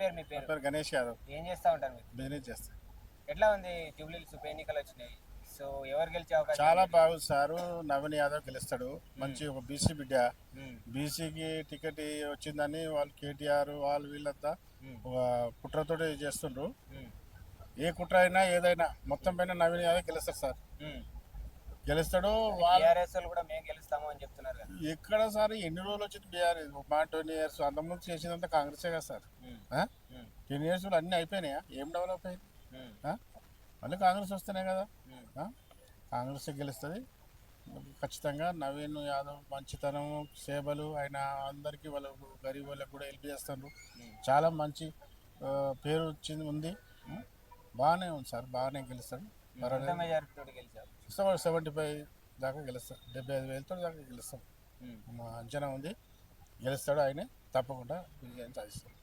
పేరు మీ పేరు? పేరు గణేష్ యాదవ్. ఏం చేస్తా ఉంటారు మీరు? బిజినెస్ చేస్తా. ఎట్లా ఉంది జూబ్లీహిల్స్ ఉప ఎన్నికలు వచ్చినాయి, సో ఎవరు గెలిచే అవకాశం చాలా ఉంది? బాగుంది సారు. నవీన్ యాదవ్ గెలుస్తాడు. మంచి ఒక బీసీ బిడ్డ. ఉమ్, బీసీకి టికెట్ వచ్చిందని వాళ్ళు కేటీఆర్ వాళ్ళు వీళ్ళంతా ఉమ్, ఒక కుట్రతోటి చేస్తుండ్రు. ఉమ్, ఏ కుట్ర అయినా ఏదైనా మొత్తం పైన నవీన్ యాదవ్ గెలుస్తాడు సార్. ఉమ్. గెలుస్తాడు. వాళ్ళు టీఆర్ఎస్ వాళ్ళు కూడా మేము గెలుస్తాము అని చెప్తున్నారు కదా. ఎక్కడ సార్ ఎన్ని రోజులు వచ్చింది బీఆర్ఎస్? మా 20 years అంతకుముందు చేసిందంతా కాంగ్రెసే కదా సార్. ఉమ్, ఉమ్, 10 years అన్నీ అయిపోయినాయా? ఏం డెవలప్ అయింది? ఉమ్, మళ్ళీ కాంగ్రెస్ వస్తేనే కదా. ఉమ్, కాంగ్రెస్ గెలుస్తుంది ఖచ్చితంగా. నవీన్ యాదవ్ మంచితనం, సేవలు, ఆయన అందరికీ వాళ్ళకు గరీబ్ వాళ్ళకు కూడా హెల్ప్ చేస్తున్నారు. చాలా మంచి పేరు వచ్చింది ఉంది. బాగానే ఉంది సార్, బాగానే గెలుస్తాడు. ఎంత మెజారిటీ తోటి గెలిచారు? 75 దాకా గెలుస్తాడు. 75,000 దాకా గెలుస్తాడు. ఉమ్. మా అంచనా ఉంది, గెలుస్తాడు. ఆయనే తప్పకుండా విజయం సాధిస్తాడు.